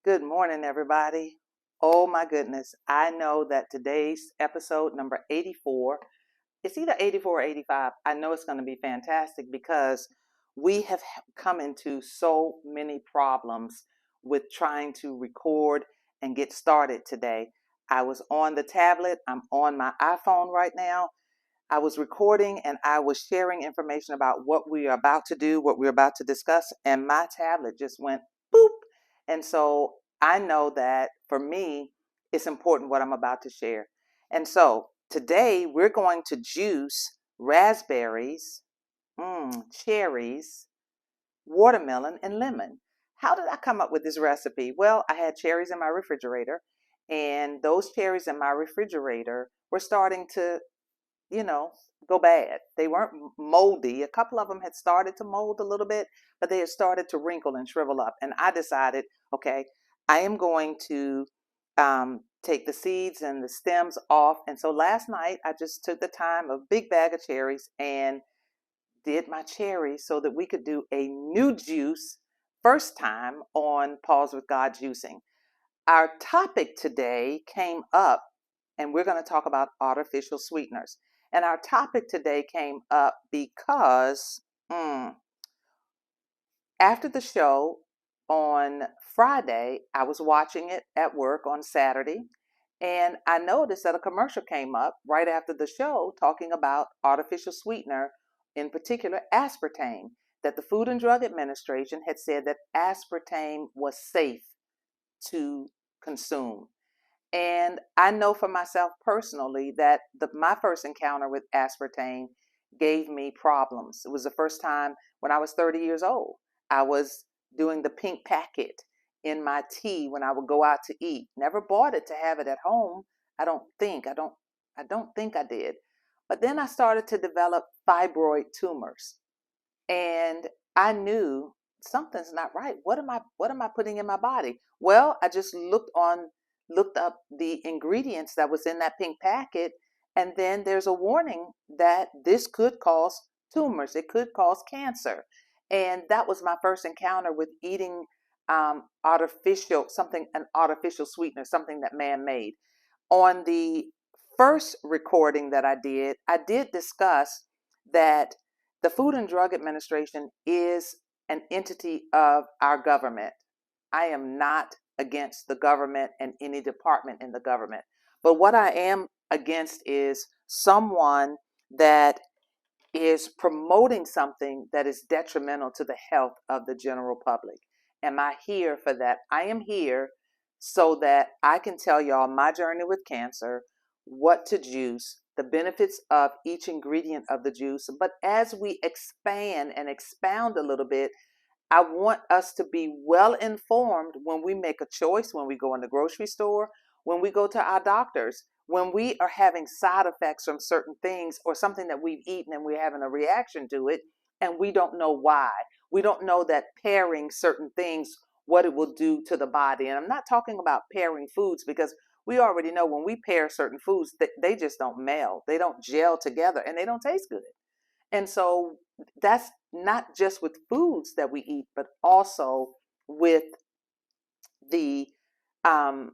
Good morning, everybody. Oh my goodness. I know that today's episode number 84, it's either 84 or 85. I know it's going to be fantastic because we have come into so many problems with trying to record and get started today. I was on the tablet, I'm on my iPhone right now. I was recording and I was sharing information about what we are about to do, what we're about to discuss, and my tablet just went boop. And so I know that for me, it's important what I'm about to share. And so today we're going to juice raspberries, cherries, watermelon, and lemon. How did I come up with this recipe? Well, I had cherries in my refrigerator, and those cherries in my refrigerator were starting to you know, go bad. They weren't moldy. A couple of them had started to mold a little bit, but they had started to wrinkle and shrivel up. And I decided, okay, I am going to take the seeds and the stems off. And so last night, I just took the time, a big bag of cherries, and did my cherries so that we could do a new juice first time on Pause with God Juicing. Our topic today came up, and we're going to talk about artificial sweeteners. And our topic today came up because after the show on Friday, I was watching it at work on Saturday, and I noticed that a commercial came up right after the show talking about artificial sweetener, in particular aspartame, that the Food and Drug Administration had said that aspartame was safe to consume. And I know for myself personally that my first encounter with aspartame gave me problems. It was the first time when I was 30 years old. I was doing the pink packet in my tea when I would go out to eat. Never bought it to have it at home. I don't think. I don't think I did. But then I started to develop fibroid tumors. And I knew something's not right. What am I putting in my body? Well, I just looked up the ingredients that was in that pink packet, and then there's a warning that this could cause tumors. It could cause cancer. And that was my first encounter with eating an artificial sweetener, something that man made. On the first recording that I did discuss that the Food and Drug Administration is an entity of our government. I am not against the government and any department in the government. But what I am against is someone that is promoting something that is detrimental to the health of the general public. Am I here for that? I am here so that I can tell y'all my journey with cancer, what to juice, the benefits of each ingredient of the juice. But as we expand and expound a little bit, I want us to be well informed when we make a choice, when we go in the grocery store, when we go to our doctors, when we are having side effects from certain things or something that we've eaten and we're having a reaction to it and we don't know why. We don't know that pairing certain things, what it will do to the body. And I'm not talking about pairing foods because we already know when we pair certain foods, they just don't meld, they don't gel together, and they don't taste good. And so that's not just with foods that we eat, but also with the um,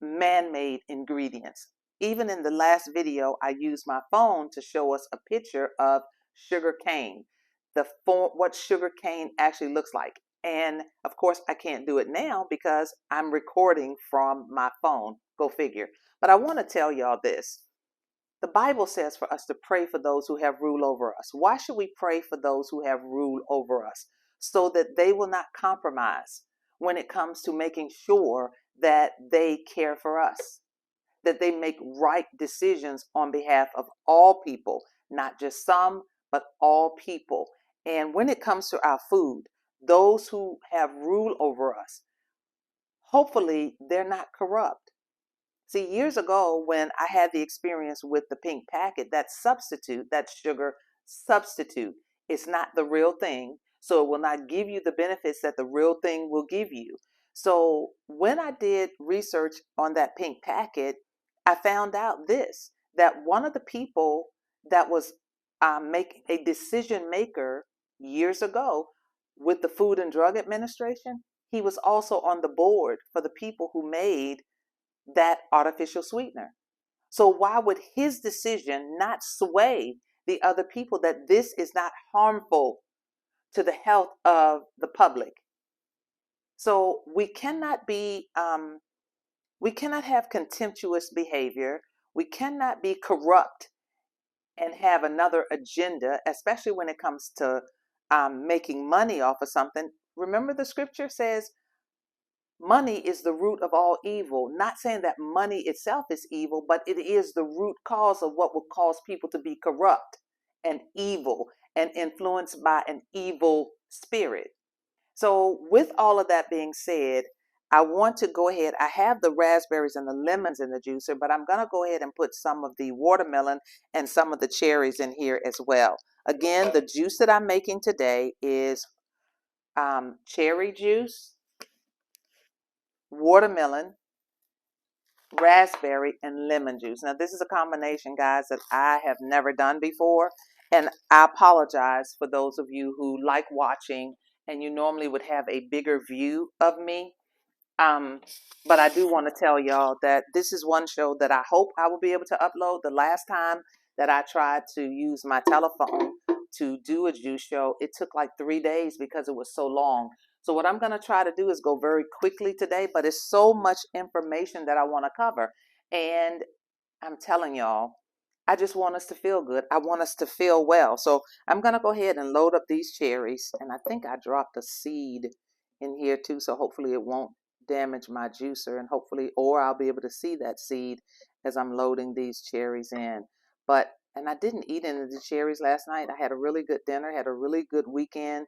man made ingredients. Even in the last video, I used my phone to show us a picture of sugar cane, what sugar cane actually looks like. And of course, I can't do it now because I'm recording from my phone. Go figure. But I want to tell y'all this. The Bible says for us to pray for those who have rule over us. Why should we pray for those who have rule over us? So that they will not compromise when it comes to making sure that they care for us, that they make right decisions on behalf of all people, not just some, but all people. And when it comes to our food, those who have rule over us, hopefully they're not corrupt. See, years ago, when I had the experience with the pink packet, that sugar substitute, it's not the real thing. So it will not give you the benefits that the real thing will give you. So when I did research on that pink packet, I found out this, that one of the people that was making a decision maker years ago with the Food and Drug Administration, he was also on the board for the people who made that artificial sweetener. So why would his decision not sway the other people that this is not harmful to the health of the public? So we cannot have contemptuous behavior. We cannot be corrupt and have another agenda, especially when it comes to making money off of something. Remember, the scripture says money is the root of all evil. Not saying that money itself is evil, but it is the root cause of what will cause people to be corrupt and evil and influenced by an evil spirit. So, with all of that being said, I want to go ahead. I have the raspberries and the lemons in the juicer, but I'm going to go ahead and put some of the watermelon and some of the cherries in here as well. Again, the juice that I'm making today is cherry juice, watermelon, raspberry, and lemon juice. Now, this is a combination, guys, that I have never done before. And I apologize for those of you who like watching and you normally would have a bigger view of me. But I do want to tell y'all that this is one show that I hope I will be able to upload. The last time that I tried to use my telephone to do a juice show, it took like 3 days because it was so long. So what I'm going to try to do is go very quickly today, but it's so much information that I want to cover. And I'm telling y'all, I just want us to feel good. I want us to feel well. So I'm going to go ahead and load up these cherries. And I think I dropped a seed in here too. So hopefully it won't damage my juicer, and hopefully, or I'll be able to see that seed as I'm loading these cherries in. And I didn't eat any of the cherries last night. I had a really good dinner, had a really good weekend.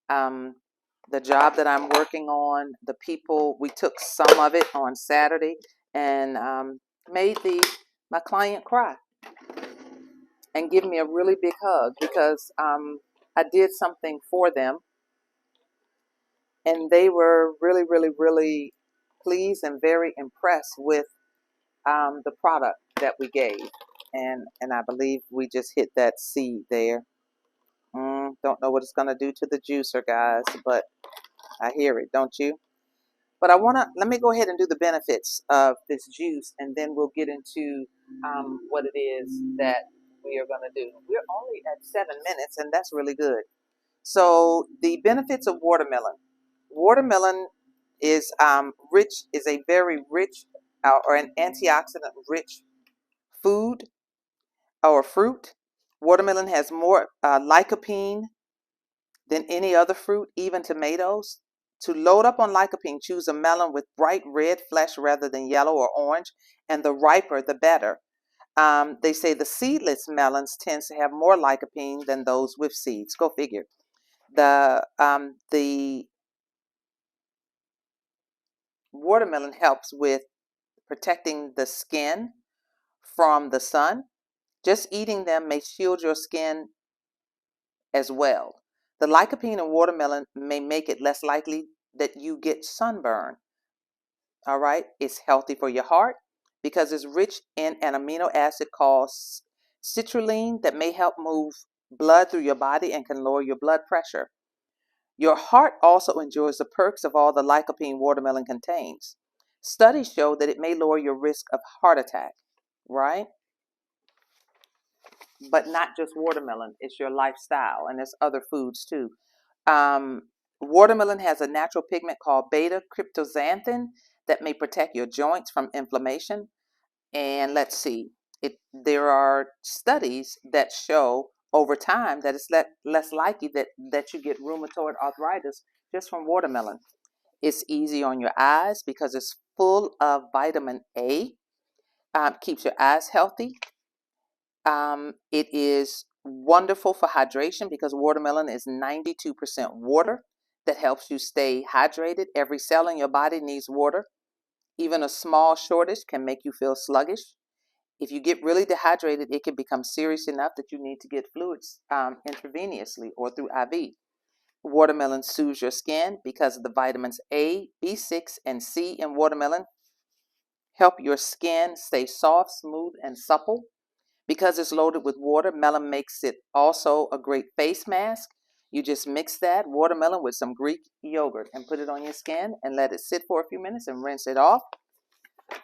The job that I'm working on, the people, we took some of it on Saturday and made my client cry and give me a really big hug because I did something for them, and they were really, really, really pleased and very impressed with the product that we gave. And I believe we just hit that seed there. Don't know what it's going to do to the juicer, guys, but I hear it, don't you? But let me go ahead and do the benefits of this juice, and then we'll get into what it is that we are going to do. We're only at 7 minutes, and that's really good. So the benefits of watermelon. Watermelon is is a very rich or an antioxidant rich food or fruit. Watermelon has more lycopene than any other fruit, even tomatoes. To load up on lycopene, choose a melon with bright red flesh rather than yellow or orange, and the riper, the better. They say the seedless melons tends to have more lycopene than those with seeds. Go figure. The watermelon helps with protecting the skin from the sun. Just eating them may shield your skin as well. The lycopene in watermelon may make it less likely that you get sunburn. All right, it's healthy for your heart because it's rich in an amino acid called citrulline that may help move blood through your body and can lower your blood pressure. Your heart also enjoys the perks of all the lycopene watermelon contains. Studies show that it may lower your risk of heart attack, right? But not just watermelon, it's your lifestyle, and there's other foods too. Watermelon has a natural pigment called beta cryptoxanthin that may protect your joints from inflammation. And let's see, there are studies that show over time that it's less likely that you get rheumatoid arthritis just from watermelon. It's easy on your eyes because it's full of vitamin A, keeps your eyes healthy. It is wonderful for hydration because watermelon is 92% water. That helps you stay hydrated. Every cell in your body needs water. Even a small shortage can make you feel sluggish. If you get really dehydrated, it can become serious enough that you need to get fluids intravenously or through IV. Watermelon soothes your skin because of the vitamins A, B6, and C in watermelon. Help your skin stay soft, smooth, and supple. Because it's loaded with water, melon makes it also a great face mask. You just mix that watermelon with some Greek yogurt and put it on your skin and let it sit for a few minutes and rinse it off.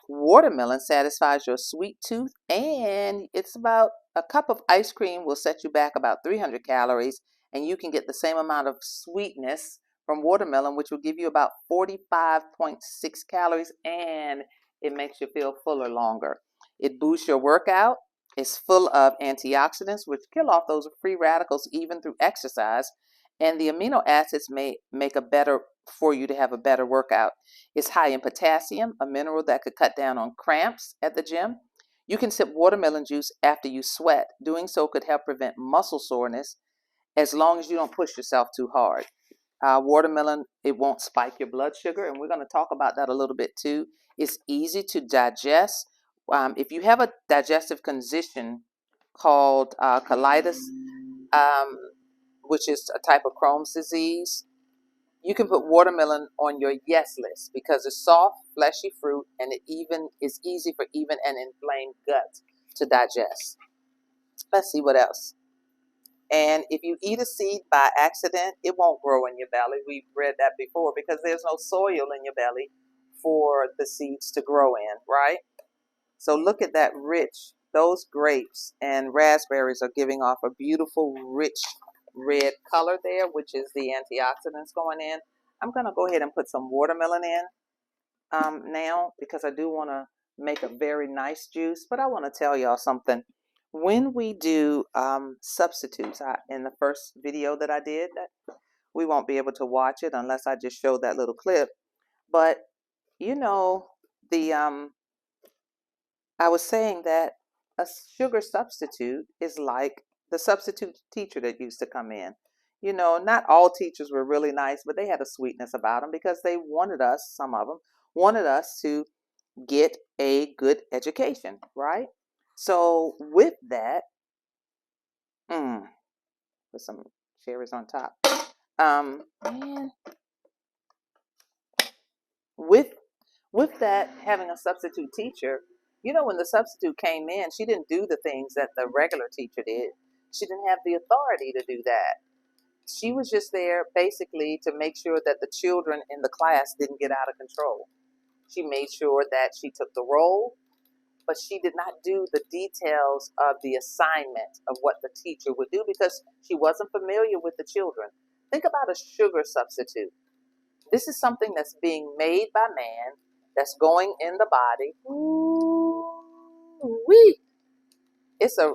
Watermelon satisfies your sweet tooth, and it's about a cup of ice cream will set you back about 300 calories, and you can get the same amount of sweetness from watermelon, which will give you about 45.6 calories, and it makes you feel fuller longer. It boosts your workout. It's full of antioxidants, which kill off those free radicals even through exercise, and the amino acids may make a better for you to have a better workout. It's high in potassium, a mineral that could cut down on cramps at the gym. You can sip watermelon juice after you sweat. Doing so could help prevent muscle soreness as long as you don't push yourself too hard. Watermelon, it won't spike your blood sugar, and we're going to talk about that a little bit too. It's easy to digest. If you have a digestive condition called colitis, um, which is a type of Crohn's disease, you can put watermelon on your yes list because it's soft, fleshy fruit, and it even is easy for even an inflamed gut to digest. Let's see what else. And if you eat a seed by accident, it won't grow in your belly. We've read that before because there's no soil in your belly for the seeds to grow in, right? So look at that rich, those grapes and raspberries are giving off a beautiful, rich red color there, which is the antioxidants going in. I'm going to go ahead and put some watermelon in now because I do want to make a very nice juice. But I want to tell y'all something. When we do substitutes, in the first video that I did, we won't be able to watch it unless I just show that little clip. But you know, the I was saying that a sugar substitute is like the substitute teacher that used to come in. You know, not all teachers were really nice, but they had a sweetness about them because they wanted us, some of them, wanted us to get a good education, right? So with that, put some cherries on top. And with that, having a substitute teacher, you know, when the substitute came in, she didn't do the things that the regular teacher did. She didn't have the authority to do that. She was just there basically to make sure that the children in the class didn't get out of control. She made sure that she took the role, but she did not do the details of the assignment of what the teacher would do because she wasn't familiar with the children. Think about a sugar substitute. This is something that's being made by man, that's going in the body. Ooh-wee. It's a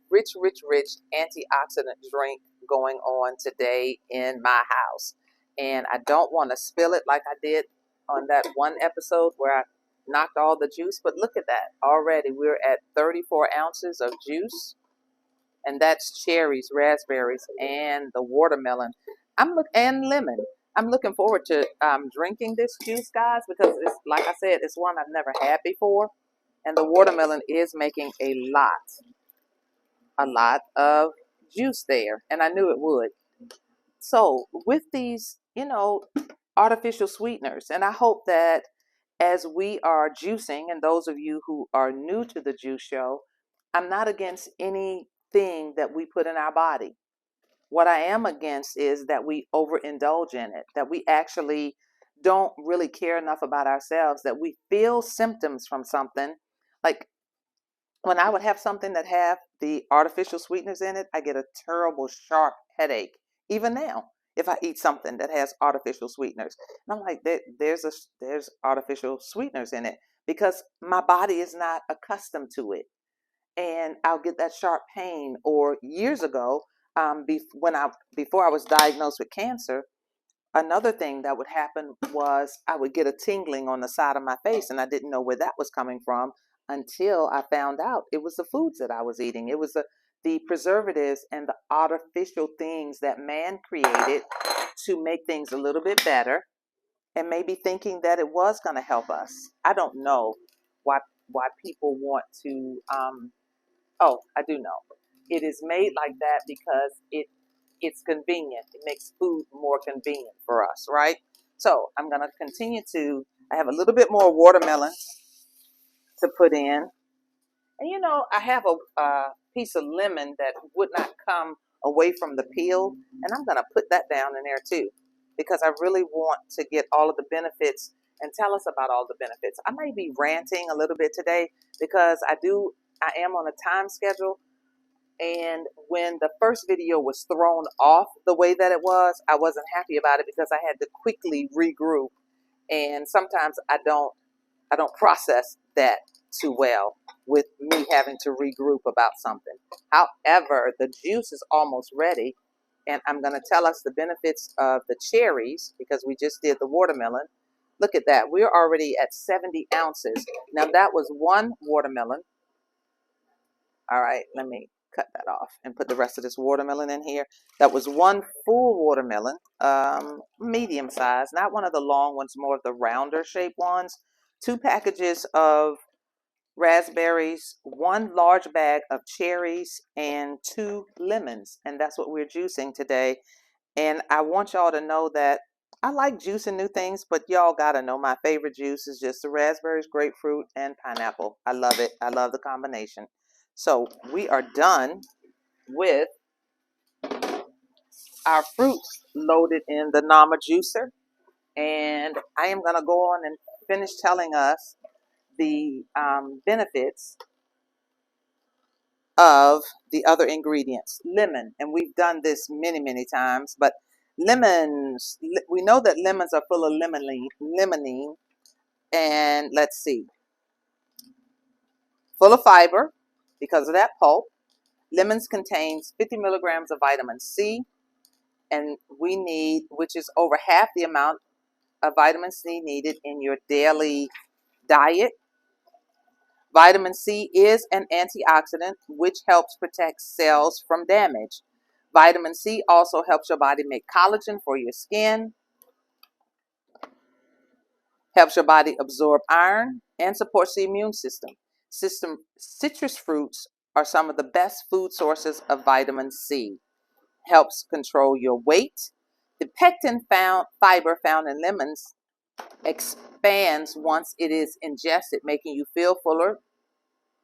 rich, rich, rich antioxidant drink going on today in my house. And I don't want to spill it like I did on that one episode where I knocked all the juice. But look at that. Already we're at 34 ounces of juice. And that's cherries, raspberries, and the watermelon. And lemon. I'm looking forward to drinking this juice, guys, because it's, like I said, it's one I've never had before. And the watermelon is making a lot of juice there, and I knew it would. So with these, you know, artificial sweeteners, and I hope that as we are juicing, and those of you who are new to the juice show, I'm not against anything that we put in our body. What I am against is that we overindulge in it, that we actually don't really care enough about ourselves, that we feel symptoms from something. Like when I would have something that have the artificial sweeteners in it, I get a terrible sharp headache. Even now, if I eat something that has artificial sweeteners, and I'm like, there's artificial sweeteners in it because my body is not accustomed to it, and I'll get that sharp pain. Or years ago, before I was diagnosed with cancer, another thing that would happen was I would get a tingling on the side of my face, and I didn't know where that was coming from until I found out it was the foods that I was eating. It was the preservatives and the artificial things that man created to make things a little bit better, and maybe thinking that it was going to help us. I don't know why people want to. Oh, I do know. It is made like that because it's convenient. It makes food more convenient for us, right? So I'm going to continue to, I have a little bit more watermelon to put in. And you know, I have a piece of lemon that would not come away from the peel. And I'm going to put that down in there too, because I really want to get all of the benefits and tell us about all the benefits. I may be ranting a little bit today because I am on a time schedule. And when the first video was thrown off the way that it was, I wasn't happy about it because I had to quickly regroup. And sometimes I don't process that too well with me having to regroup about something. However, the juice is almost ready, and I'm going to tell us the benefits of the cherries because we just did the watermelon. Look at that. We're already at 70 ounces. Now, that was one watermelon. All right, let me cut that off and put the rest of this watermelon in here. That was one full watermelon, medium size, not one of the long ones, more of the rounder shaped ones. 2 packages of raspberries, 1 large bag of cherries, and 2 lemons. And that's what we're juicing today. And I want y'all to know that I like juicing new things, but y'all gotta know my favorite juice is just the raspberries, grapefruit, and pineapple. I love it. I love the combination. So we are done with our fruits loaded in the Nama juicer. And I am gonna go on and finish telling us the benefits of the other ingredients. Lemon, and we've done this many times, but lemons, we know that lemons are full of limonene, and let's see, full of fiber because of that pulp. Lemons contains 50 milligrams of vitamin C, and we need, which is over half the amount of vitamin C needed in your daily diet. Vitamin C is an antioxidant which helps protect cells from damage. Vitamin C also helps your body make collagen for your skin, helps your body absorb iron, and supports the immune system. Citrus fruits are some of the best food sources of vitamin C. Helps control your weight. The pectin fiber found in lemons expands once it is ingested, making you feel fuller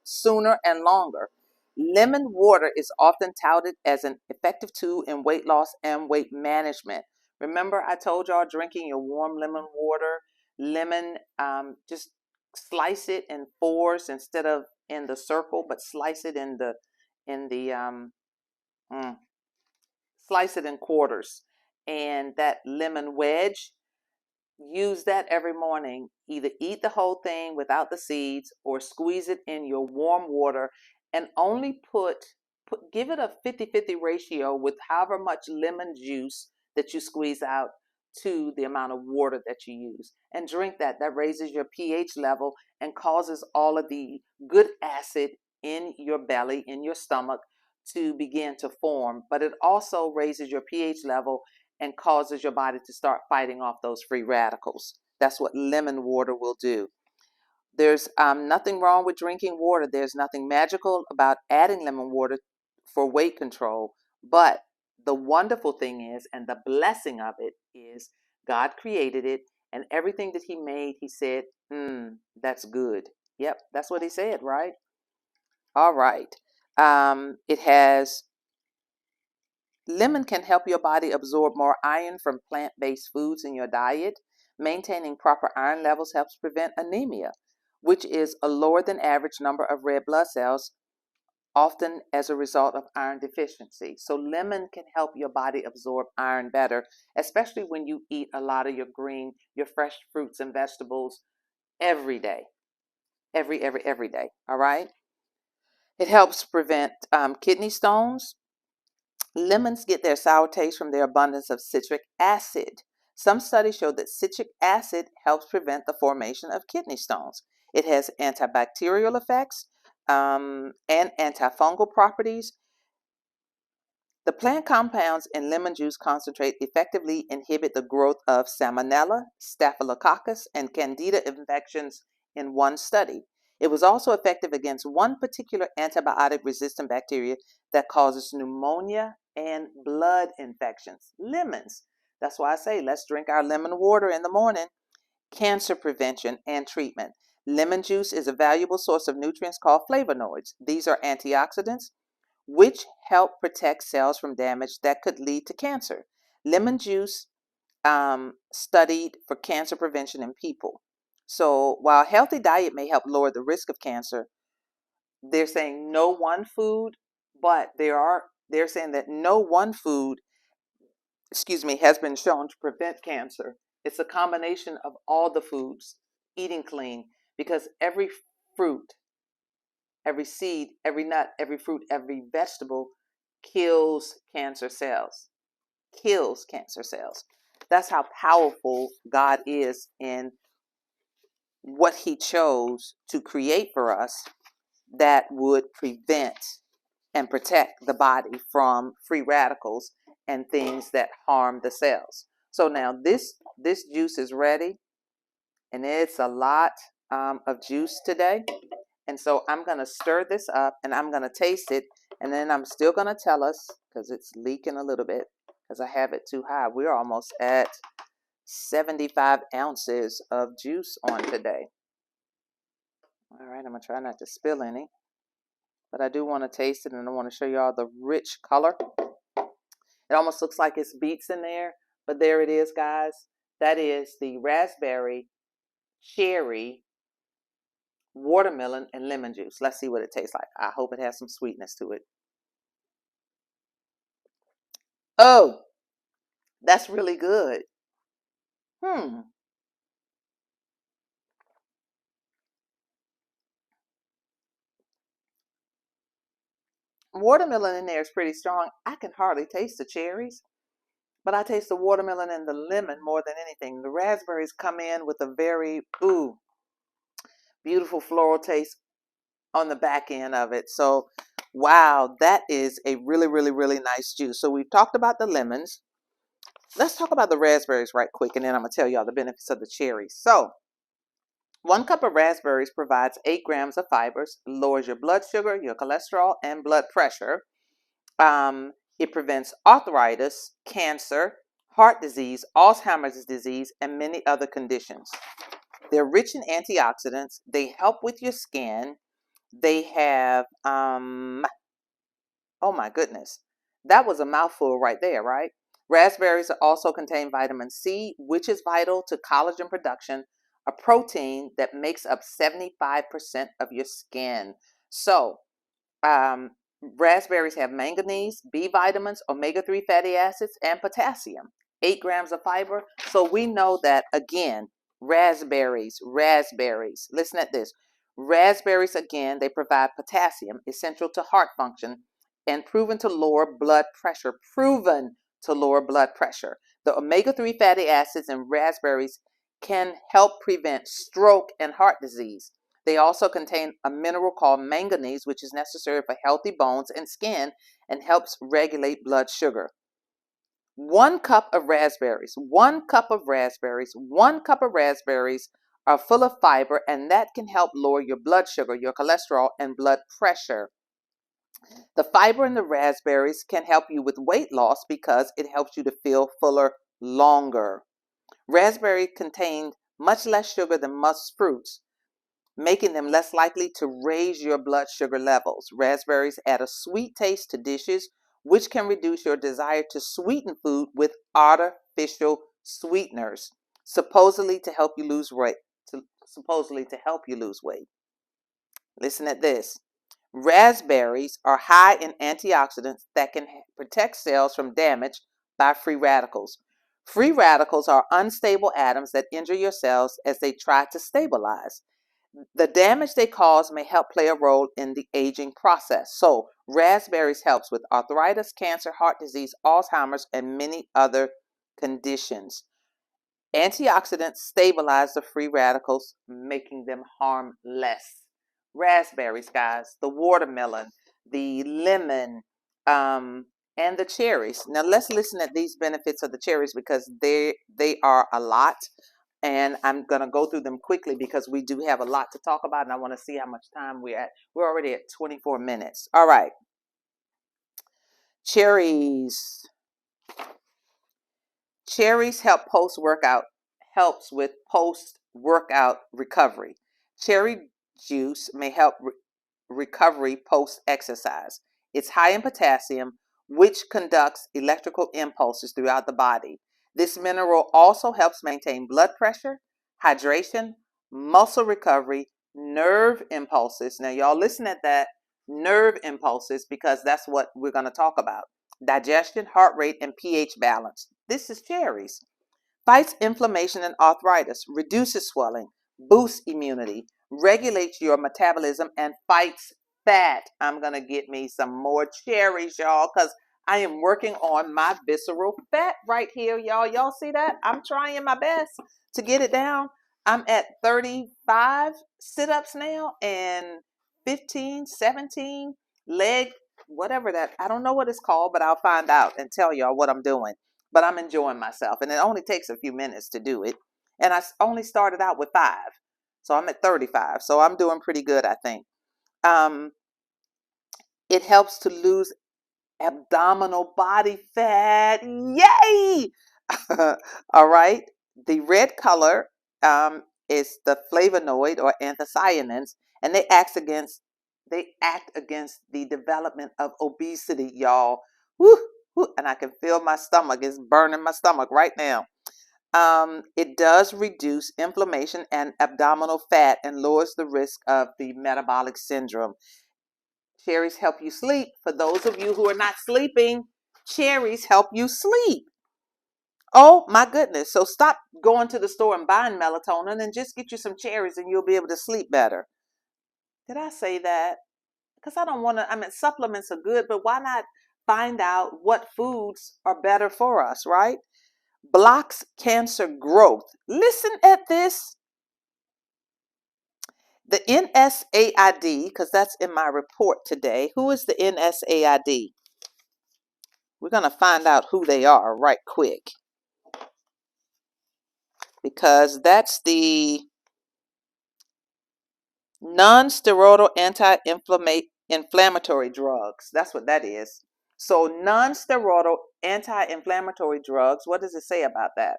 sooner and longer. Lemon water is often touted as an effective tool in weight loss and weight management. Remember, I told y'all drinking your warm lemon water. Lemon, just slice it in 4s instead of in the circle, but slice it in the slice it in quarters. And that lemon wedge, use that every morning. Either eat the whole thing without the seeds or squeeze it in your warm water, and only give it a 50-50 ratio with however much lemon juice that you squeeze out to the amount of water that you use, and drink that. That raises your pH level and causes all of the good acid in your belly, in your stomach, to begin to form. But it also raises your pH level and causes your body to start fighting off those free radicals. That's what lemon water will do. There's nothing wrong with drinking water. There's nothing magical about adding lemon water for weight control. But the wonderful thing is, and the blessing of it is, God created it, and everything that He made, He said, that's good. Yep, that's what He said, right? All right. Lemon can help your body absorb more iron from plant-based foods in your diet. Maintaining proper iron levels helps prevent anemia, which is a lower than average number of red blood cells, often as a result of iron deficiency. So lemon can help your body absorb iron better, especially when you eat a lot of your fresh fruits and vegetables every day. Every day. All right. It helps prevent kidney stones. Lemons get their sour taste from their abundance of citric acid. Some studies show that citric acid helps prevent the formation of kidney stones. It has antibacterial effects and antifungal properties. The plant compounds in lemon juice concentrate effectively inhibit the growth of Salmonella, Staphylococcus, and Candida infections in one study. It was also effective against one particular antibiotic-resistant bacteria that causes pneumonia and blood infections. Lemons. That's why I say let's drink our lemon water in the morning. Cancer prevention and treatment. Lemon juice is a valuable source of nutrients called flavonoids. These are antioxidants which help protect cells from damage that could lead to cancer. Lemon juice studied for cancer prevention in people. So while a healthy diet may help lower the risk of cancer, they're saying no one food, but they're saying that no one food, has been shown to prevent cancer. It's a combination of all the foods, eating clean, because every fruit, every seed, every nut, every fruit, every vegetable kills cancer cells. Kills cancer cells. That's how powerful God is in what he chose to create for us that would prevent and protect the body from free radicals and things that harm the cells. So now this juice is ready, and it's a lot of juice today. And so I'm going to stir this up and I'm going to taste it. And then I'm still going to tell us, because it's leaking a little bit because I have it too high. We're almost at 75 ounces of juice on today. All right, I'm going to try not to spill any. But I do want to taste it, and I want to show you all the rich color. It almost looks like it's beets in there, but there it is, guys. That is the raspberry, cherry, watermelon, and lemon juice. Let's see what it tastes like. I hope it has some sweetness to it. Oh, that's really good. Watermelon in there is pretty strong. I can hardly taste the cherries, but I taste the watermelon and the lemon more than anything. The raspberries come in with a very, beautiful floral taste on the back end of it. So, wow, that is a really, really, really nice juice. So we've talked about the lemons. Let's talk about the raspberries right quick, and then I'm going to tell y'all the benefits of the cherries. So, 1 cup of raspberries provides 8 grams of fibers, lowers your blood sugar, your cholesterol, and blood pressure. It prevents arthritis, cancer, heart disease, Alzheimer's disease, and many other conditions. They're rich in antioxidants. They help with your skin. They have, oh my goodness, that was a mouthful right there, right? Raspberries also contain vitamin C, which is vital to collagen production, a protein that makes up 75% of your skin. So, raspberries have manganese, B vitamins, omega-3 fatty acids, and potassium. 8 grams of fiber. So we know that, again, raspberries. Listen at this. Raspberries, again, they provide potassium, essential to heart function, and proven to lower blood pressure. Proven to lower blood pressure. The omega-3 fatty acids in raspberries can help prevent stroke and heart disease. They also contain a mineral called manganese, which is necessary for healthy bones and skin and helps regulate blood sugar. 1 cup of raspberries, 1 cup of raspberries, 1 cup of raspberries are full of fiber, and that can help lower your blood sugar, your cholesterol, and blood pressure. The fiber in the raspberries can help you with weight loss because it helps you to feel fuller longer. Raspberries contain much less sugar than most fruits, making them less likely to raise your blood sugar levels. Raspberries add a sweet taste to dishes, which can reduce your desire to sweeten food with artificial sweeteners, supposedly to help you lose weight. Listen at this. Raspberries are high in antioxidants that can protect cells from damage by free radicals. Free radicals are unstable atoms that injure your cells as they try to stabilize. The damage they cause may help play a role in the aging process. So, raspberries helps with arthritis, cancer, heart disease, Alzheimer's, and many other conditions. Antioxidants stabilize the free radicals, making them harmless. Raspberries, guys, the watermelon, the lemon, and the cherries. Now, let's listen at these benefits of the cherries because they are a lot. And I'm going to go through them quickly because we do have a lot to talk about, and I want to see how much time we're at. We're already at 24 minutes. All right. Cherries. Cherries helps with post-workout recovery. Cherry juice may help recovery post-exercise. It's high in potassium, which conducts electrical impulses throughout the body. This mineral also helps maintain blood pressure, hydration, muscle recovery, nerve impulses. Now, y'all listen at that, nerve impulses, because that's what we're going to talk about. Digestion, heart rate, and pH balance. This is cherries. Fights inflammation and arthritis, reduces swelling, boosts immunity, regulates your metabolism, and fights fat. I'm going to get me some more cherries, y'all, because I am working on my visceral fat right here, y'all. Y'all see that? I'm trying my best to get it down. I'm at 35 sit-ups now and 15, 17 leg, whatever that, I don't know what it's called, but I'll find out and tell y'all what I'm doing. But I'm enjoying myself, and it only takes a few minutes to do it. And I only started out with 5, so I'm at 35. So I'm doing pretty good, I think. Um, it helps to lose abdominal body fat. Yay! All right. The red color is the flavonoid or anthocyanins, and they act against the development of obesity, y'all. Woo, woo, and I can feel my stomach is burning my stomach right now. It does reduce inflammation and abdominal fat and lowers the risk of the metabolic syndrome. Cherries help you sleep. For those of you who are not sleeping, cherries help you sleep. Oh my goodness. So stop going to the store and buying melatonin and just get you some cherries and you'll be able to sleep better. Did I say that? Because I don't want to, I mean, supplements are good, but why not find out what foods are better for us, right? Blocks cancer growth. Listen at this. The NSAID, because that's in my report today. Who is the NSAID? We're going to find out who they are right quick, because that's the non-steroidal anti-inflammatory drugs. That's what that is. So non-steroidal anti-inflammatory drugs, what does it say about that?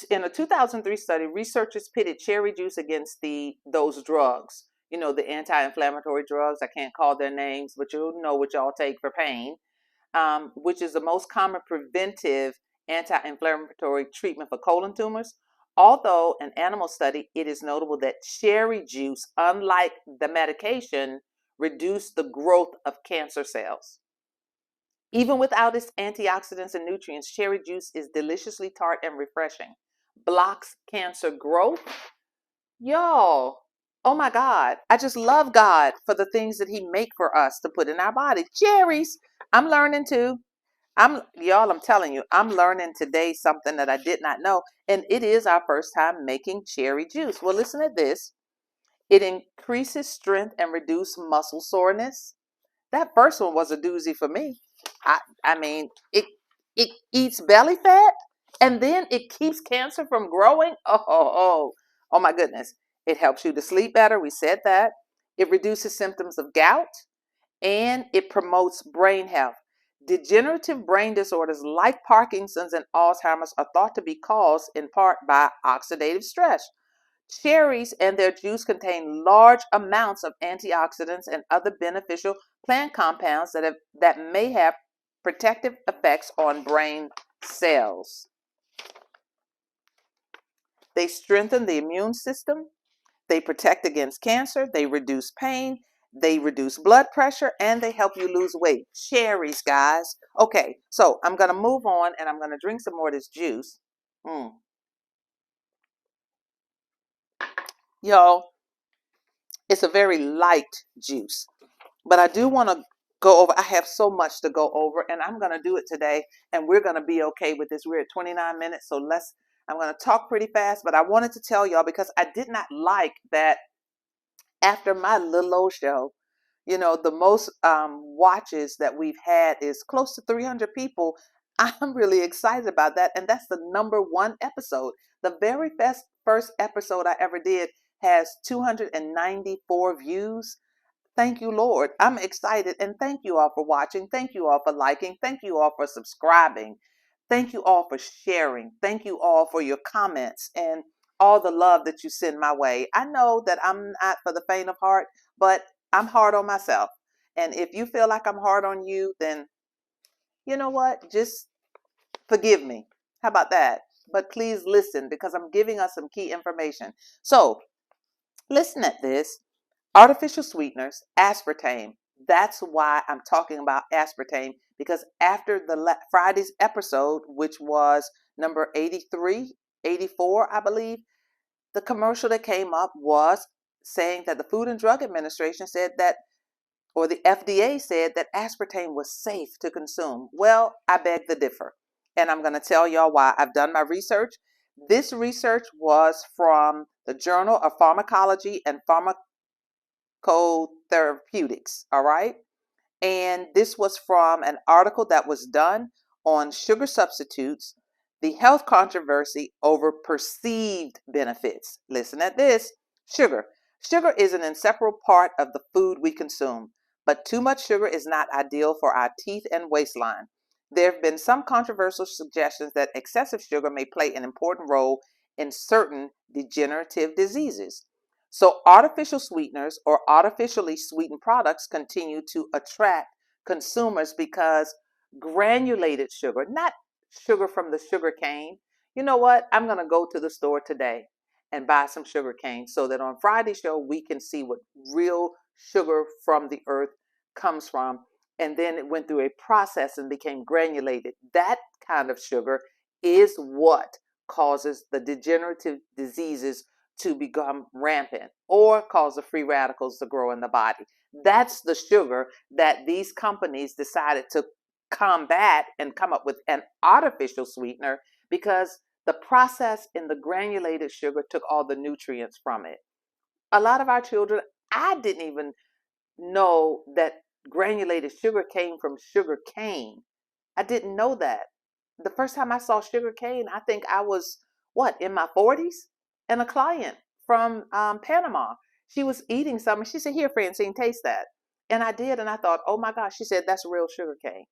In a 2003 study, researchers pitted cherry juice against those drugs. You know, the anti-inflammatory drugs. I can't call their names, but you'll know what y'all take for pain, which is the most common preventive anti-inflammatory treatment for colon tumors. Although an animal study, it is notable that cherry juice, unlike the medication, reduced the growth of cancer cells. Even without its antioxidants and nutrients, cherry juice is deliciously tart and refreshing. Blocks cancer growth. Y'all, oh my God. I just love God for the things that He make for us to put in our body. Cherries. I'm learning too. I'm telling you, I'm learning today something that I did not know. And it is our first time making cherry juice. Well, listen to this. It increases strength and reduces muscle soreness. That first one was a doozy for me. I mean, it eats belly fat and then it keeps cancer from growing. Oh my goodness. It helps you to sleep better. We said that. It reduces symptoms of gout and it promotes brain health. Degenerative brain disorders like Parkinson's and Alzheimer's are thought to be caused in part by oxidative stress. Cherries and their juice contain large amounts of antioxidants and other beneficial plant compounds that may have protective effects on brain cells. They strengthen the immune system. They protect against cancer. They reduce pain. They reduce blood pressure, and they help you lose weight. Cherries, guys. Okay, so I'm going to move on, and I'm going to drink some more of this juice. Y'all, it's a very light juice, but I do want to go over. I have so much to go over, and I'm going to do it today, and we're going to be okay with this. We're at 29 minutes, so I'm going to talk pretty fast, but I wanted to tell y'all because I did not like that after my little old show. You know, the most watches that we've had is close to 300 people. I'm really excited about that, and that's the #1 episode. The very first episode I ever did has 294 views. Thank you, Lord. I'm excited. And thank you all for watching. Thank you all for liking. Thank you all for subscribing. Thank you all for sharing. Thank you all for your comments and all the love that you send my way. I know that I'm not for the faint of heart, but I'm hard on myself. And if you feel like I'm hard on you, then you know what? Just forgive me. How about that? But please listen because I'm giving us some key information. So listen at this. Artificial sweeteners, aspartame. That's why I'm talking about aspartame, because after the Friday's episode, which was number 83, 84, I believe, the commercial that came up was saying that the Food and Drug Administration said that, or the FDA said that aspartame was safe to consume. Well, I beg to differ. And I'm going to tell y'all why. I've done my research. This research was from the Journal of Pharmacology and Pharmacotherapeutics. All right. And this was from an article that was done on sugar substitutes, the health controversy over perceived benefits. Listen at this. Sugar. Sugar is an inseparable part of the food we consume, but too much sugar is not ideal for our teeth and waistline. There have been some controversial suggestions that excessive sugar may play an important role in certain degenerative diseases. So artificial sweeteners or artificially sweetened products continue to attract consumers because granulated sugar, not sugar from the sugar cane. You know what? I'm going to go to the store today and buy some sugar cane so that on Friday's show we can see what real sugar from the earth comes from. And then it went through a process and became granulated. That kind of sugar is what causes the degenerative diseases to become rampant or cause the free radicals to grow in the body. That's the sugar that these companies decided to combat and come up with an artificial sweetener because the process in the granulated sugar took all the nutrients from it. A lot of our children, I didn't even know that granulated sugar came from sugar cane. I didn't know that. The first time I saw sugar cane, I think I was, what, in my 40s? And a client from Panama, she was eating something. She said, "Here, Francine, taste that." And I did. And I thought, oh my gosh. She said, "That's real sugar cane.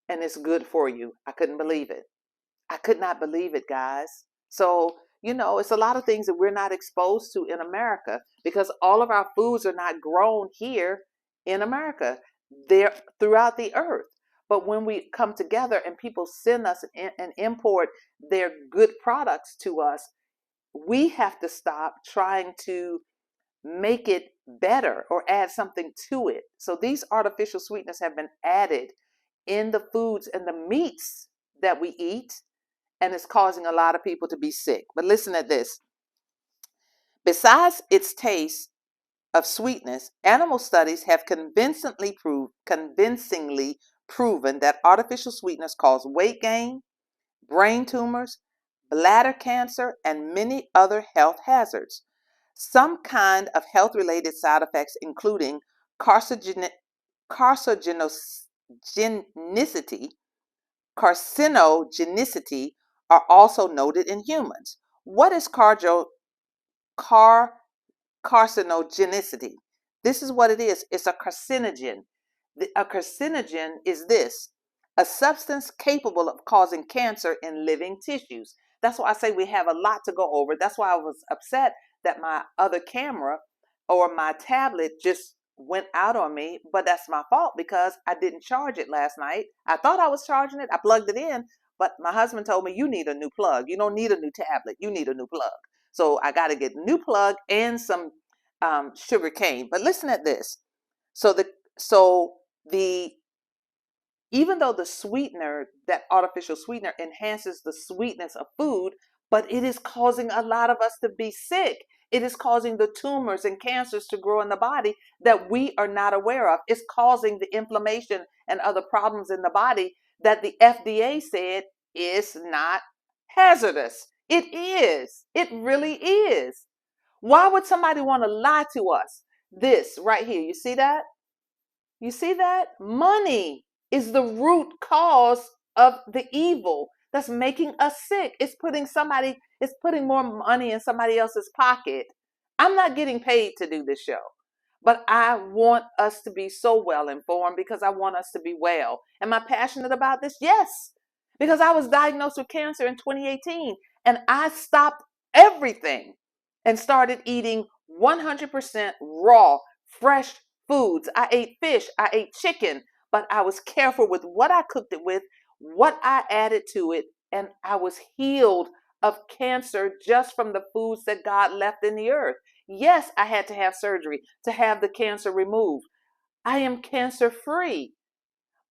And it's good for you." I couldn't believe it. I could not believe it, guys. So, it's a lot of things that we're not exposed to in America because all of our foods are not grown here in America. They're throughout the earth. But when we come together and people send us and import their good products to us, we have to stop trying to make it better or add something to it. So these artificial sweeteners have been added in the foods and the meats that we eat, and it's causing a lot of people to be sick. But listen at this. Besides its taste of sweetness, animal studies have convincingly proven that artificial sweeteners cause weight gain, brain tumors, bladder cancer, and many other health hazards. Some kind of health-related side effects, including carcinogenicity, carcinogenicity, are also noted in humans. What is car, carcinogenicity? This is what it is. It's a carcinogen. A carcinogen is this: a substance capable of causing cancer in living tissues. That's why I say we have a lot to go over. That's why I was upset that my other camera or my tablet just went out on me, but that's my fault because I didn't charge it last night. I thought I was charging it. I plugged it in, but my husband told me, "You need a new plug. You don't need a new tablet. You need a new plug." So I got to get a new plug and some sugar cane. But listen at this. So the even though the sweetener, that artificial sweetener, enhances the sweetness of food, but it is causing a lot of us to be sick. It is causing the tumors and cancers to grow in the body that we are not aware of. It's causing the inflammation and other problems in the body that the FDA said is not hazardous. It is. It really is. Why would somebody want to lie to us? This right here, you see that? You see that? Money is the root cause of the evil that's making us sick. It's putting more money in somebody else's pocket. I'm not getting paid to do this show, but I want us to be so well informed because I want us to be well. Am I passionate about this? Yes, because I was diagnosed with cancer in 2018 and I stopped everything and started eating 100% raw, fresh foods. I ate fish, I ate chicken, but I was careful with what I cooked it with, what I added to it, and I was healed of cancer just from the foods that God left in the earth. Yes, I had to have surgery to have the cancer removed. I am cancer free.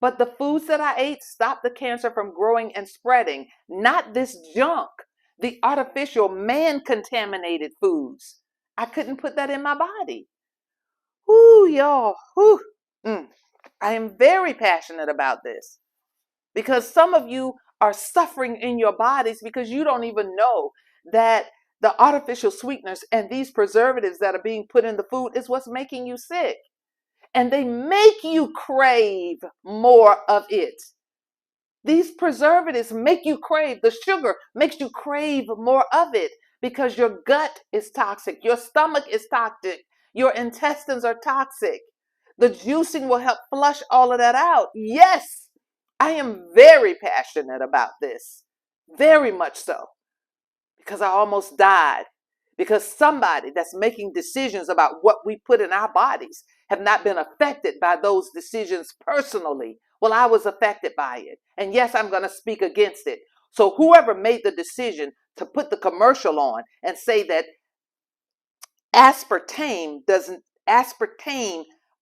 But the foods that I ate stopped the cancer from growing and spreading, not this junk, the artificial man contaminated foods. I couldn't put that in my body. Whoo, y'all. Whoo. I am very passionate about this because some of you are suffering in your bodies because you don't even know that the artificial sweeteners and these preservatives that are being put in the food is what's making you sick. And they make you crave more of it. These preservatives make you crave, the sugar makes you crave more of it because your gut is toxic, your stomach is toxic, your intestines are toxic. The juicing will help flush all of that out. Yes, I am very passionate about this, very much so, because I almost died. Because somebody that's making decisions about what we put in our bodies have not been affected by those decisions personally. Well, I was affected by it. And yes, I'm going to speak against it. So whoever made the decision to put the commercial on and say that aspartame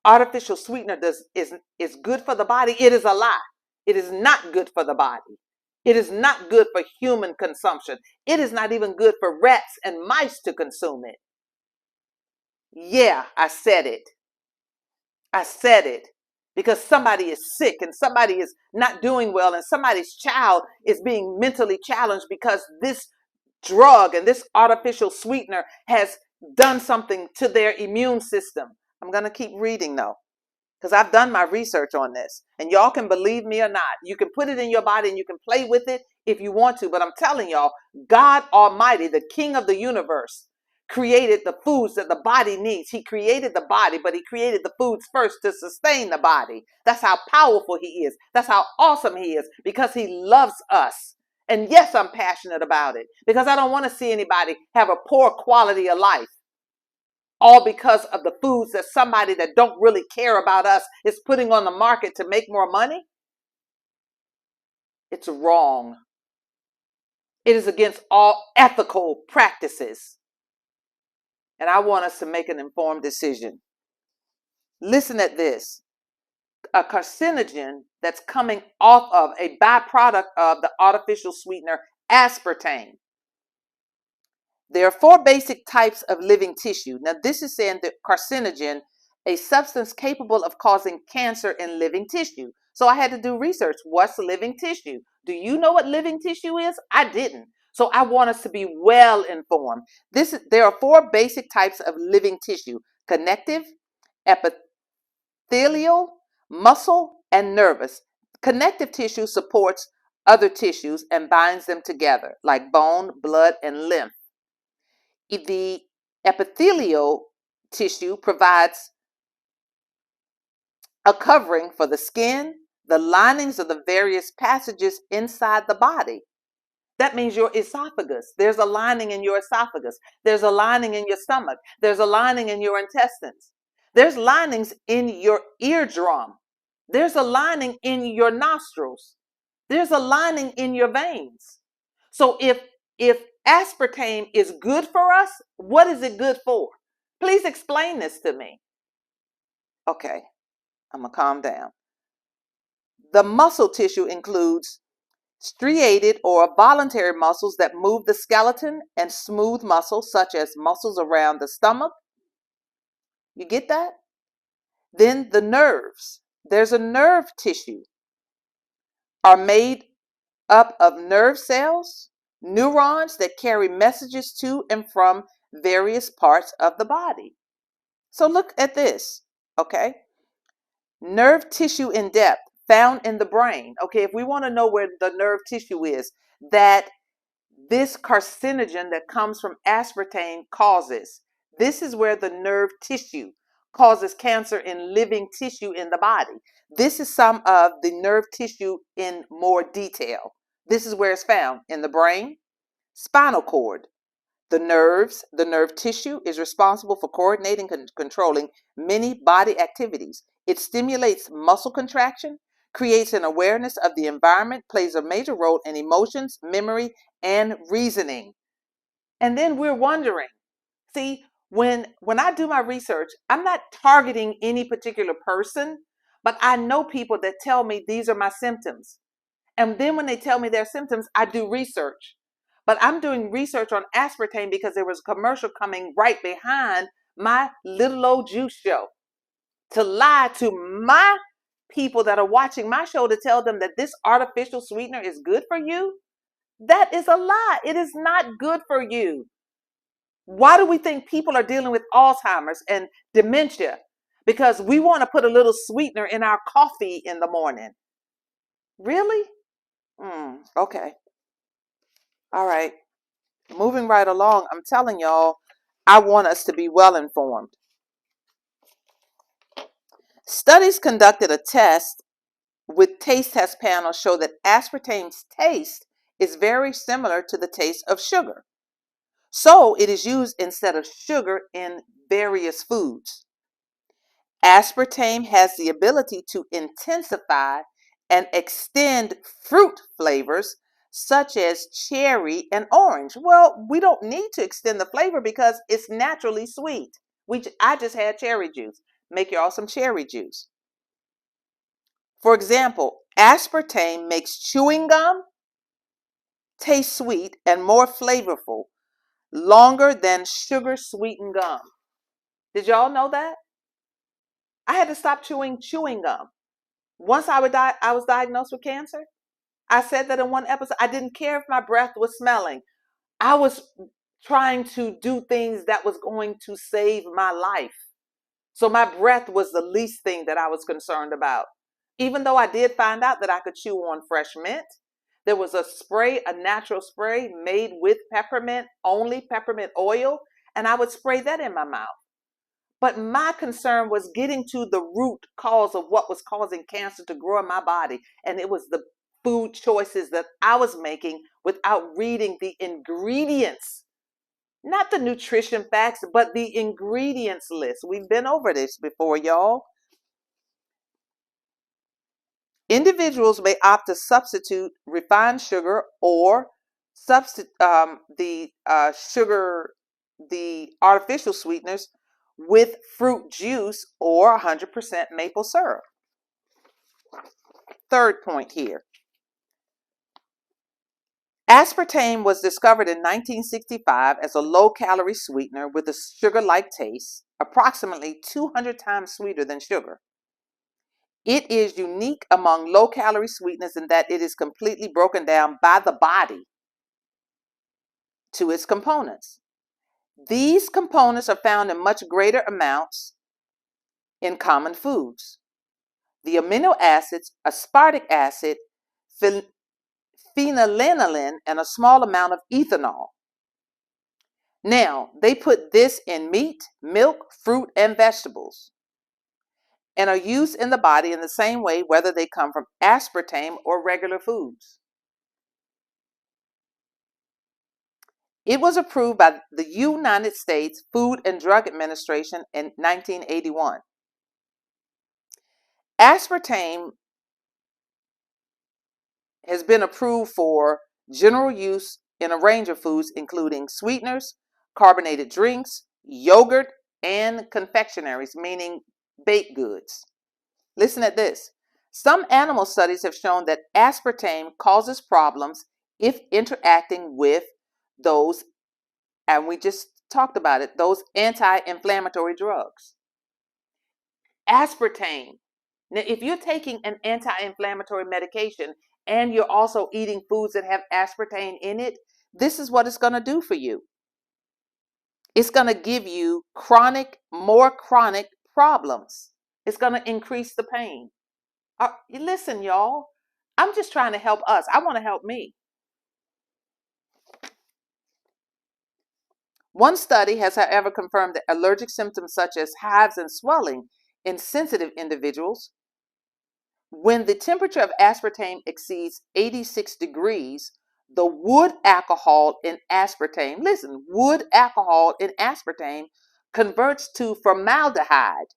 artificial sweetener is good for the body, it is a lie. It is not good for the body. It is not good for human consumption. It is not even good for rats and mice to consume it. Yeah, I said it. I said it because somebody is sick and somebody is not doing well and somebody's child is being mentally challenged because this drug and this artificial sweetener has done something to their immune system. I'm going to keep reading though, because I've done my research on this and y'all can believe me or not. You can put it in your body and you can play with it if you want to, but I'm telling y'all, God Almighty, the King of the universe, created the foods that the body needs. He created the body, but he created the foods first to sustain the body. That's how powerful he is. That's how awesome he is, because he loves us. And yes, I'm passionate about it because I don't want to see anybody have a poor quality of life, all because of the foods that somebody that don't really care about us is putting on the market to make more money. It's wrong. It is against all ethical practices. And I want us to make an informed decision. Listen at this. A carcinogen that's coming off of a byproduct of the artificial sweetener aspartame. There are 4 basic types of living tissue. Now, this is saying that carcinogen, a substance capable of causing cancer in living tissue. So I had to do research. What's living tissue? Do you know what living tissue is? I didn't. So I want us to be well informed. There are 4 basic types of living tissue: connective, epithelial, muscle, and nervous. Connective tissue supports other tissues and binds them together, like bone, blood, and lymph. The epithelial tissue provides a covering for the skin, the linings of the various passages inside the body. That means your esophagus. There's a lining in your esophagus. There's a lining in your stomach. There's a lining in your intestines. There's linings in your eardrum. There's a lining in your nostrils. There's a lining in your veins. So if aspartame is good for us, what is it good for? Please explain this to me. Okay, I'm gonna calm down. The muscle tissue includes striated or voluntary muscles that move the skeleton, and smooth muscles such as muscles around the stomach. You get that? Then the nerves. There's a nerve tissue, are made up of nerve cells, neurons that carry messages to and from various parts of the body. So look at this, okay? Nerve tissue in depth found in the brain. Okay, if we want to know where the nerve tissue is, that this carcinogen that comes from aspartame causes, this is where the nerve tissue causes cancer in living tissue in the body. This is some of the nerve tissue in more detail. This is where it's found in the brain, spinal cord, The nerve tissue is responsible for coordinating and controlling many body activities. It stimulates muscle contraction, creates an awareness of the environment, plays a major role in emotions, memory, and reasoning. And then we're wondering, see, when I do my research, I'm not targeting any particular person, but I know people that tell me these are my symptoms. And then when they tell me their symptoms, I do research. But I'm doing research on aspartame because there was a commercial coming right behind my little old juice show to lie to my people that are watching my show to tell them that this artificial sweetener is good for you. That is a lie. It is not good for you. Why do we think people are dealing with Alzheimer's and dementia? Because we want to put a little sweetener in our coffee in the morning. Really? Okay. All right. Moving right along, I'm telling y'all, I want us to be well informed. Studies conducted a test with taste test panels show that aspartame's taste is very similar to the taste of sugar. So it is used instead of sugar in various foods. Aspartame has the ability to intensify and extend fruit flavors such as cherry and orange. Well, we don't need to extend the flavor because it's naturally sweet. I just had cherry juice. Make y'all some cherry juice. For example, aspartame makes chewing gum taste sweet and more flavorful longer than sugar sweetened gum. Did y'all know that? I had to stop chewing gum. Once I was diagnosed with cancer. I said that in one episode. I didn't care if my breath was smelling. I was trying to do things that was going to save my life. So my breath was the least thing that I was concerned about. Even though I did find out that I could chew on fresh mint, there was a spray, a natural spray made with peppermint, only peppermint oil, and I would spray that in my mouth. But my concern was getting to the root cause of what was causing cancer to grow in my body. And it was the food choices that I was making without reading the ingredients. Not the nutrition facts, but the ingredients list. We've been over this before, y'all. Individuals may opt to substitute refined sugar or the sugar, the artificial sweeteners with fruit juice or 100% maple syrup. Third point here. Aspartame was discovered in 1965 as a low-calorie sweetener with a sugar-like taste, approximately 200 times sweeter than sugar. It is unique among low-calorie sweeteners in that it is completely broken down by the body to its components. These components are found in much greater amounts in common foods. The amino acids, aspartic acid, phenylalanine, and a small amount of ethanol. Now, they put this in meat, milk, fruit, and vegetables, and are used in the body in the same way whether they come from aspartame or regular foods. It was approved by the United States Food and Drug Administration in 1981. Aspartame has been approved for general use in a range of foods, including sweeteners, carbonated drinks, yogurt, and confectionaries, meaning baked goods. Listen at this. Some animal studies have shown that aspartame causes problems if interacting with those, and we just talked about it, those anti-inflammatory drugs. Aspartame. Now, if you're taking an anti-inflammatory medication and you're also eating foods that have aspartame in it, this is what it's going to do for you. It's going to give you more chronic problems. It's going to increase the pain. Listen, y'all, I'm just trying to help us. I want to help me. One study has, however, confirmed that allergic symptoms such as hives and swelling in sensitive individuals, when the temperature of aspartame exceeds 86 degrees, the wood alcohol in aspartame, listen, wood alcohol in aspartame converts to formaldehyde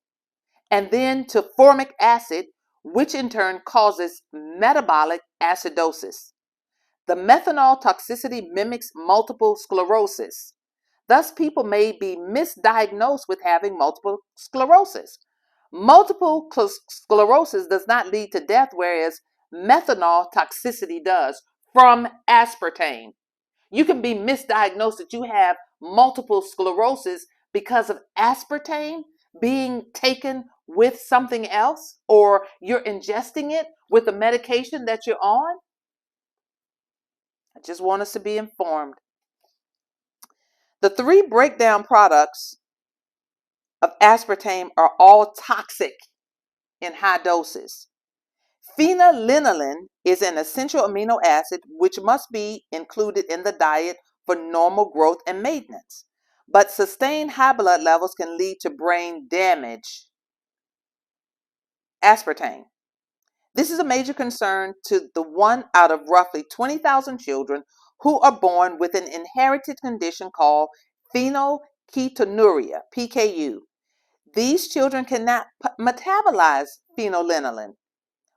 and then to formic acid, which in turn causes metabolic acidosis. The methanol toxicity mimics multiple sclerosis. Thus, people may be misdiagnosed with having multiple sclerosis. Multiple sclerosis does not lead to death, whereas methanol toxicity does from aspartame. You can be misdiagnosed that you have multiple sclerosis because of aspartame being taken with something else, or you're ingesting it with the medication that you're on. I just want us to be informed. The three breakdown products of aspartame are all toxic in high doses. Phenylalanine is an essential amino acid which must be included in the diet for normal growth and maintenance. But sustained high blood levels can lead to brain damage. Aspartame. This is a major concern to the 1 out of roughly 20,000 children who are born with an inherited condition called phenylketonuria, PKU. These children cannot metabolize phenylalanine,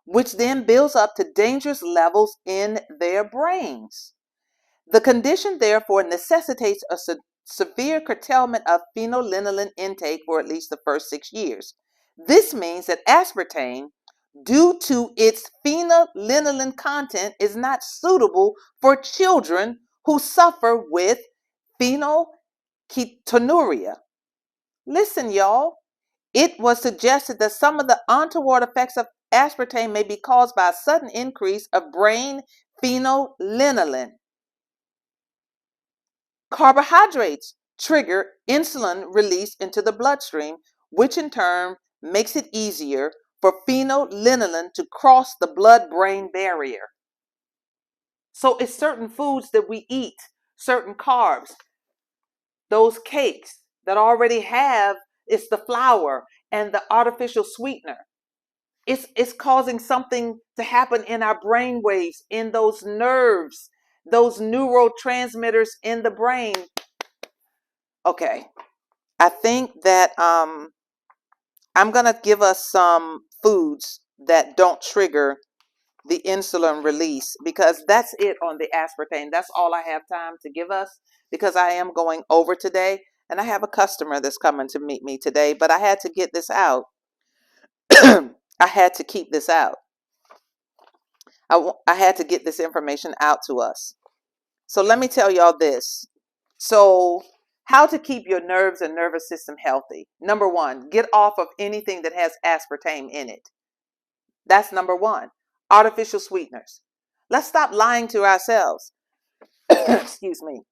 which then builds up to dangerous levels in their brains. The condition therefore necessitates a severe curtailment of phenylalanine intake for at least the first 6 years. This means that aspartame, due to its phenylalanine content, is not suitable for children who suffer with phenylketonuria. Listen, y'all. It was suggested that some of the untoward effects of aspartame may be caused by a sudden increase of brain phenylalanine. Carbohydrates trigger insulin release into the bloodstream, which in turn makes it easier for phenylalanine to cross the blood-brain barrier. So it's certain foods that we eat, certain carbs, those cakes that already have, it's the flour and the artificial sweetener. It's causing something to happen in our brain waves, in those nerves, those neurotransmitters in the brain. Okay, I think that I'm going to give us some foods that don't trigger the insulin release, because that's it on the aspartame. That's all I have time to give us, because I am going over today and I have a customer that's coming to meet me today, but I had to get this out. I had to keep this out. I had to get this information out to us. So let me tell y'all this. So how to keep your nerves and nervous system healthy. Number one, get off of anything that has aspartame in it. That's number one. Artificial sweeteners. Let's stop lying to ourselves. Excuse me.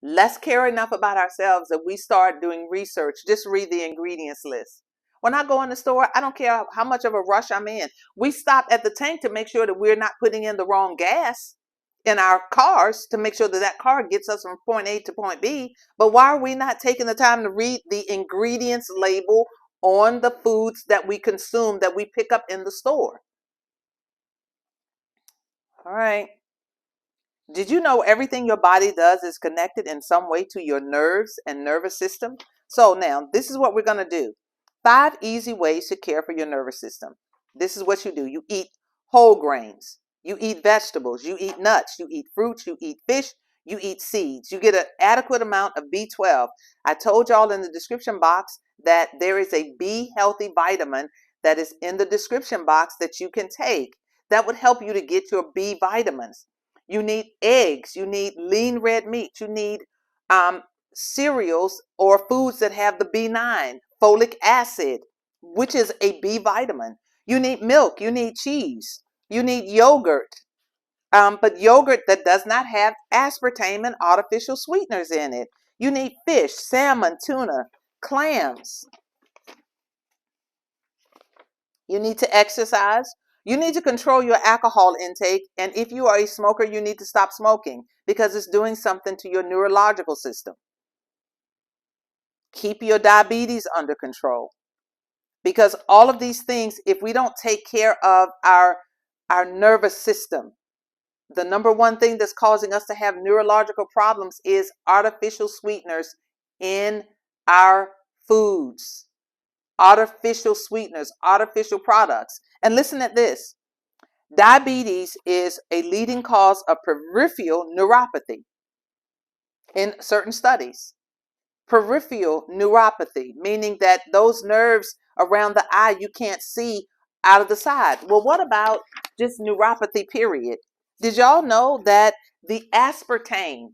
Let's care enough about ourselves that we start doing research. Just read the ingredients list. When I go in the store, I don't care how much of a rush I'm in. We stop at the tank to make sure that we're not putting in the wrong gas in our cars, to make sure that that car gets us from point A to point B. But why are we not taking the time to read the ingredients label on the foods that we consume, that we pick up in the store? All right. Did you know everything your body does is connected in some way to your nerves and nervous system? So now, this is what we're going to do. 5 easy ways to care for your nervous system. This is what you do. You eat whole grains. You eat vegetables. You eat nuts. You eat fruits. You eat fish. You eat seeds. You get an adequate amount of B12. I told y'all in the description box that there is a B healthy vitamin that is in the description box that you can take that would help you to get your B vitamins. You need eggs. You need lean red meat. You need cereals or foods that have the B9, folic acid, which is a B vitamin. You need milk. You need cheese. You need yogurt. But yogurt that does not have aspartame and artificial sweeteners in it. You need fish, salmon, tuna, clams. You need to exercise. You need to control your alcohol intake. And if you are a smoker, you need to stop smoking, because it's doing something to your neurological system. Keep your diabetes under control. because all of these things, if we don't take care of our nervous system, the number one thing that's causing us to have neurological problems is artificial sweeteners in our foods. Artificial sweeteners, artificial products. And listen at this. Diabetes is a leading cause of peripheral neuropathy in certain studies. Peripheral neuropathy, meaning that those nerves around the eye you can't see out of the side. Well, what about just neuropathy, period? Did y'all know that the aspartame,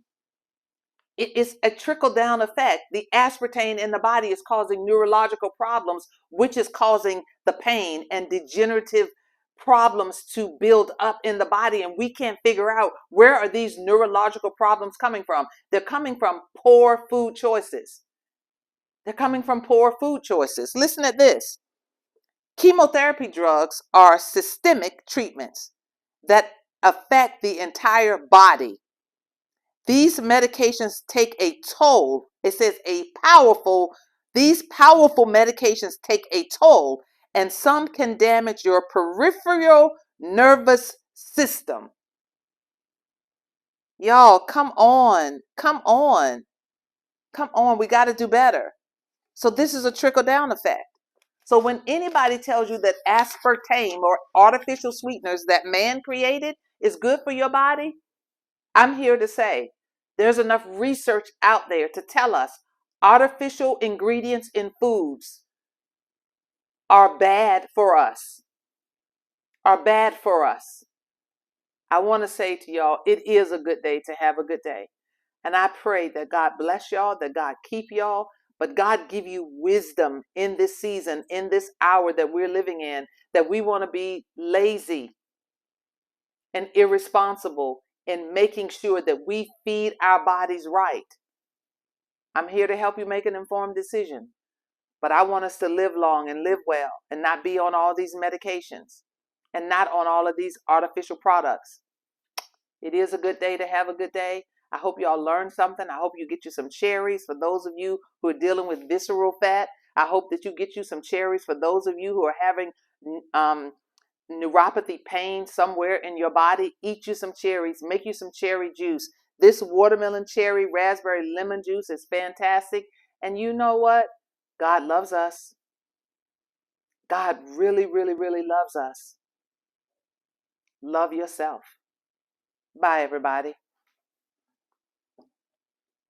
it is a trickle-down effect. The aspartame in the body is causing neurological problems, which is causing the pain and degenerative problems to build up in the body. And we can't figure out, where are these neurological problems coming from? They're coming from poor food choices. They're coming from poor food choices. Listen at this. Chemotherapy drugs are systemic treatments that affect the entire body. These medications take a toll. It says these powerful medications take a toll, and some can damage your peripheral nervous system. Y'all, come on. Come on. Come on. We got to do better. So this is a trickle-down effect. So when anybody tells you that aspartame or artificial sweeteners that man created is good for your body, I'm here to say there's enough research out there to tell us artificial ingredients in foods are bad for us. Are bad for us. I want to say to y'all, it is a good day to have a good day. And I pray that God bless y'all, that God keep y'all, but God give you wisdom in this season, in this hour that we're living in, that we want to be lazy and irresponsible in making sure that we feed our bodies right. I'm here to help you make an informed decision, but I want us to live long and live well and not be on all these medications and not on all of these artificial products. It is a good day to have a good day. I hope y'all learned something. I hope you get you some cherries for those of you who are dealing with visceral fat. I hope that you get you some cherries for those of you who are having neuropathy pain somewhere in your body. Eat you some cherries. Make you some cherry juice. This watermelon, cherry, raspberry, lemon juice is fantastic. And you know what? God loves us. God really, really, really loves us. Love yourself. Bye, everybody.